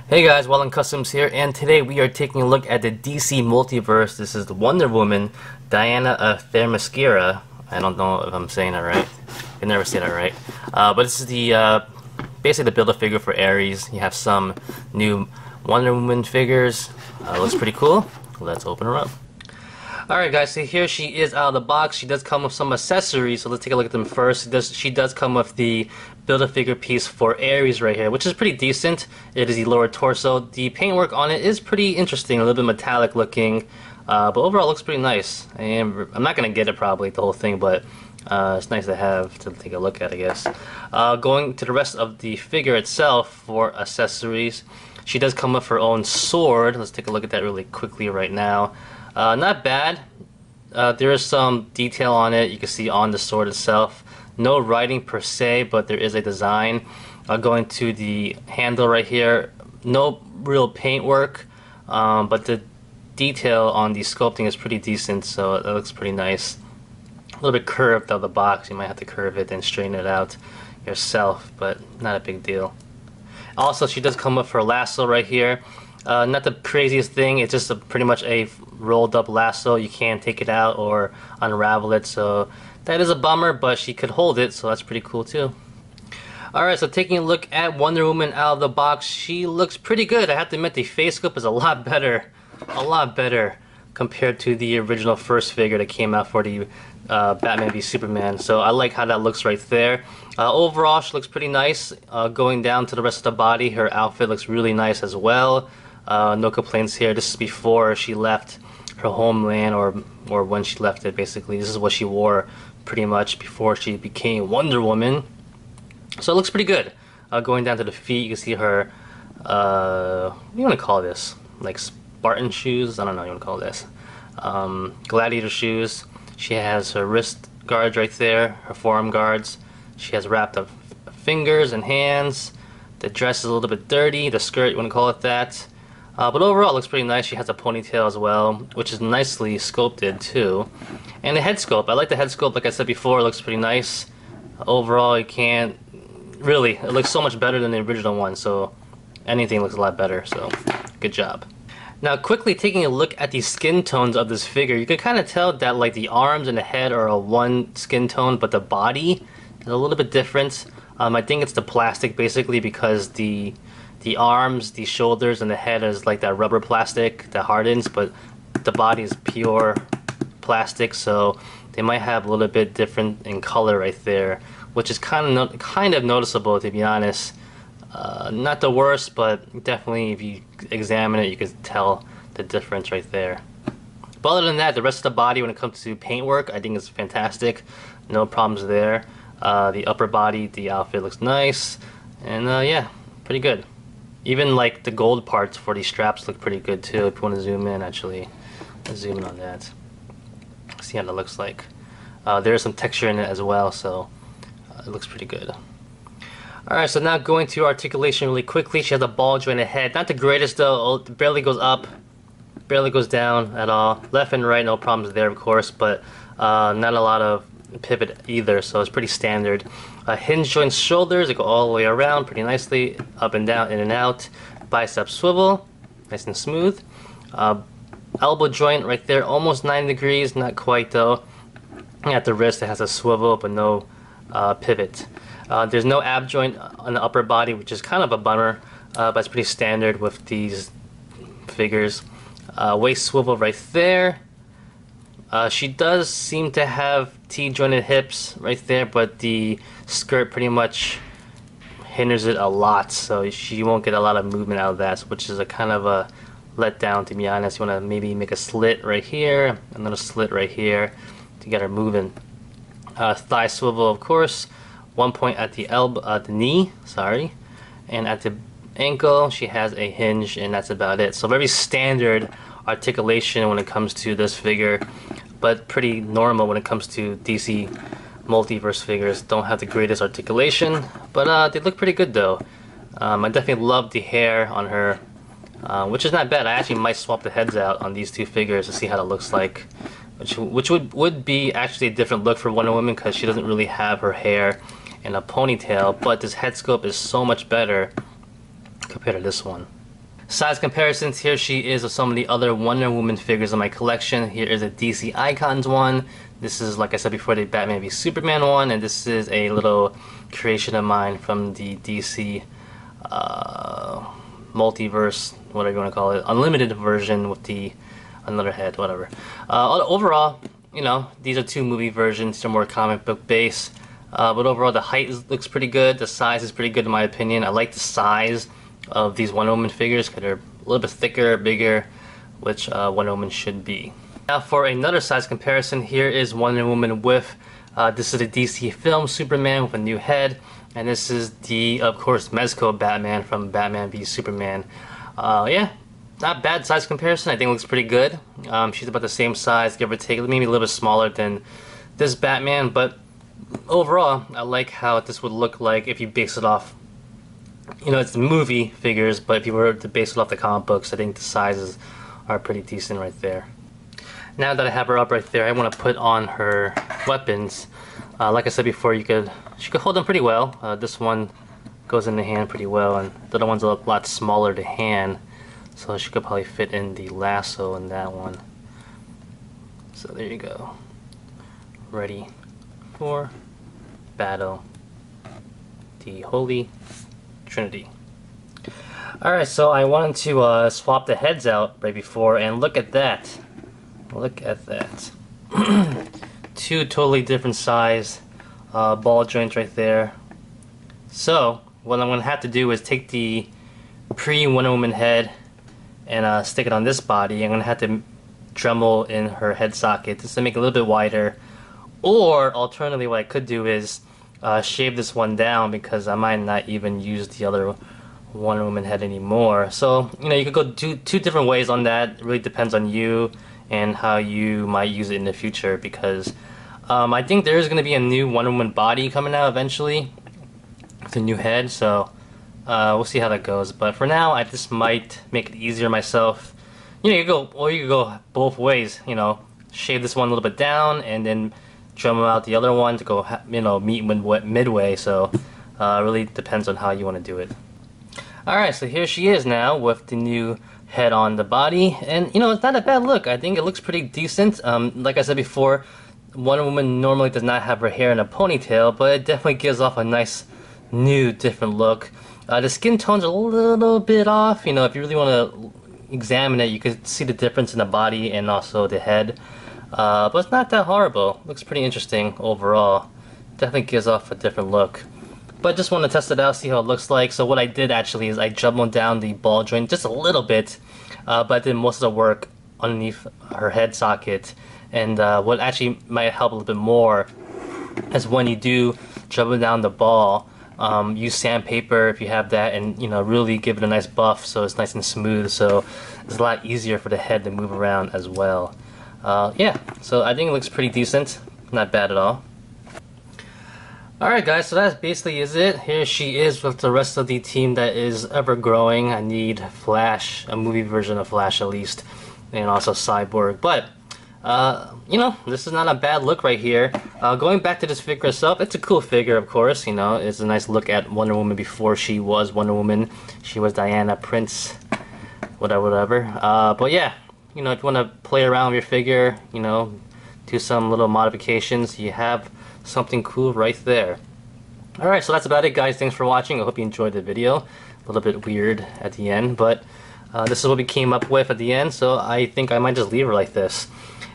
Hey guys, Wallen Customs here, and today we are taking a look at the DC Multiverse. This is the Wonder Woman, Diana of Themyscira. I don't know if I'm saying that right. I can never say that right. But this is the basically the build-a-figure for Ares. You have some new Wonder Woman figures. Looks pretty cool. Let's open her up. Alright guys, so here she is out of the box. She does come with some accessories, so let's take a look at them first. She does come with the Build-A-Figure piece for Ares right here, which is pretty decent. It is the lower torso. The paintwork on it is pretty interesting, a little bit metallic looking, but overall it looks pretty nice. And I'm not going to get it probably, the whole thing, but it's nice to have to take a look at, I guess. Going to the rest of the figure itself for accessories, she does come with her own sword. Let's take a look at that really quickly right now. Not bad. There is some detail on it you can see on the sword itself. No writing per se, but there is a design. Going to the handle right here, no real paintwork, but the detail on the sculpting is pretty decent, so it looks pretty nice. A little bit curved out of the box, you might have to curve it and straighten it out yourself, but not a big deal. Also, she does come with her lasso right here. Not the craziest thing, it's just pretty much a rolled up lasso. You can't take it out or unravel it, so that is a bummer, but she could hold it, so that's pretty cool too. Alright, so taking a look at Wonder Woman out of the box, she looks pretty good. I have to admit the face sculpt is a lot better compared to the original first figure that came out for the Batman v Superman, so I like how that looks right there. Overall, she looks pretty nice. Going down to the rest of the body, her outfit looks really nice as well. No complaints here. This is before she left her homeland, or when she left it, basically. This is what she wore pretty much before she became Wonder Woman. So it looks pretty good. Going down to the feet, you can see her, what do you want to call this? Like Spartan shoes? I don't know what you want to call this. Gladiator shoes. She has her wrist guards right there, her forearm guards. She has wrapped up fingers and hands. The dress is a little bit dirty, the skirt, you want to call it that. But overall it looks pretty nice. She has a ponytail as well, which is nicely sculpted too. And the head sculpt, I like the head sculpt, like I said before, it looks pretty nice. Overall, you can't really, it looks so much better than the original one, so anything looks a lot better, so good job. Now quickly taking a look at the skin tones of this figure, you can kind of tell that like the arms and the head are a one skin tone, but the body is a little bit different. I think it's the plastic basically, because the arms, the shoulders, and the head is like that rubber plastic that hardens, but the body is pure plastic, so they might have a little bit different in color right there, which is kind of noticeable, to be honest. Not the worst, but definitely if you examine it, you can tell the difference right there. But other than that, the rest of the body, when it comes to paintwork, I think is fantastic. No problems there. The upper body, the outfit looks nice, and yeah, pretty good. Even like the gold parts for these straps look pretty good too. If you want to zoom in, actually, let's zoom in on that. See how that looks like. There's some texture in it as well, so it looks pretty good. Alright, so now going to articulation really quickly. She has a ball jointed head. Not the greatest though, it barely goes up, barely goes down at all. Left and right, no problems there of course, but not a lot of pivot either, so it's pretty standard. Hinge joint shoulders, they go all the way around pretty nicely, up and down, in and out. Bicep swivel, nice and smooth. Elbow joint right there, almost 9 degrees, not quite though. At the wrist it has a swivel, but no pivot. There's no ab joint on the upper body, which is kind of a bummer, but it's pretty standard with these figures. Waist swivel right there. She does seem to have T-jointed hips right there, but the skirt pretty much hinders it a lot, so she won't get a lot of movement out of that, which is a kind of a letdown, to be honest. You want to maybe make a slit right here, another slit right here to get her moving. Thigh swivel, of course. One point at the elbow, the knee, sorry, and at the ankle she has a hinge, and that's about it. So very standard articulation when it comes to this figure, but pretty normal when it comes to DC Multiverse figures. Don't have the greatest articulation, but they look pretty good though. I definitely love the hair on her, which is not bad. I actually might swap the heads out on these two figures to see how it looks like, which would be actually a different look for Wonder Woman, because she doesn't really have her hair in a ponytail, but this head sculpt is so much better compared to this one. Size comparisons, here she is with some of the other Wonder Woman figures in my collection. Here is a DC Icons one. This is, like I said before, the Batman v Superman one, and this is a little creation of mine from the DC Multiverse, whatever you want to call it, unlimited version with the another head, whatever. Overall, you know, these are two movie versions, they're more comic book based, but overall the height looks pretty good, the size is pretty good in my opinion. I like the size of these Wonder Woman figures because they're a little bit thicker, bigger, which Wonder Woman should be. Now for another size comparison, here is Wonder Woman with, this is a DC film Superman with a new head, and this is the, of course, Mezco Batman from Batman v Superman. Yeah, not bad size comparison. I think it looks pretty good. She's about the same size, give or take, maybe a little bit smaller than this Batman, but overall, I like how this would look like if you base it off, you know, it's the movie figures, but if you were to base it off the comic books, I think the sizes are pretty decent right there. Now that I have her up right there, I want to put on her weapons. Like I said before, she could hold them pretty well. This one goes in the hand pretty well, and the other one's a lot smaller to hand, so she could probably fit in the lasso in that one. So there you go. Ready for battle. The Holy Trinity. Alright, so I wanted to swap the heads out right before, and look at that. Look at that. Two totally different size ball joints right there. So what I'm going to have to do is take the pre-Wonder Woman head and stick it on this body. I'm going to have to Dremel in her head socket just to make it a little bit wider. Or alternatively, what I could do is shave this one down because I might not even use the other Wonder Woman head anymore. So, you know, you could go do two different ways on that. It really depends on you and how you might use it in the future, because I think there is going to be a new Wonder Woman body coming out eventually with a new head, so we'll see how that goes. But for now, I just might make it easier myself. You know, you could go both ways. You know, shave this one a little bit down and then Dremel out the other one to go, you know, meet midway. So really depends on how you want to do it. Alright, so here she is now with the new head on the body, and you know, it's not a bad look. I think it looks pretty decent. Like I said before, Wonder Woman normally does not have her hair in a ponytail, but it definitely gives off a nice new different look. The skin tone's a little bit off. You know, if you really want to examine it, you can see the difference in the body and also the head, but it's not that horrible. Looks pretty interesting overall. Definitely gives off a different look. But just want to test it out, see how it looks like. So what I did actually is I jumbled down the ball joint just a little bit, but I did most of the work underneath her head socket. And what actually might help a little bit more is when you do jumble down the ball, use sandpaper if you have that, and you know, really give it a nice buff so it's nice and smooth. So it's a lot easier for the head to move around as well. Yeah, so I think it looks pretty decent, not bad at all. Alright guys, so that basically is it. Here she is with the rest of the team that is ever growing. I need Flash, a movie version of Flash at least, and also Cyborg. But, you know, this is not a bad look right here. Going back to this figure itself, it's a cool figure, of course. You know, it's a nice look at Wonder Woman before she was Wonder Woman. She was Diana Prince, whatever. But yeah, you know, if you want to play around with your figure, you know, do some little modifications, you have something cool right there. Alright, so that's about it guys. Thanks for watching. I hope you enjoyed the video. A little bit weird at the end, but this is what we came up with at the end, so I think I might just leave her like this.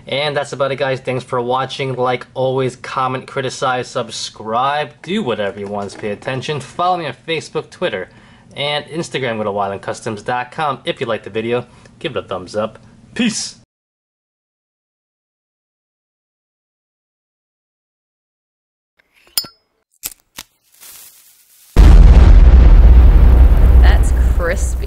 And that's about it guys. Thanks for watching. Like always, comment, criticize, subscribe, do whatever you want to pay attention. Follow me on Facebook, Twitter, and Instagram. Go to wildandcustoms.com. If you liked the video, give it a thumbs up. Peace! Crispy.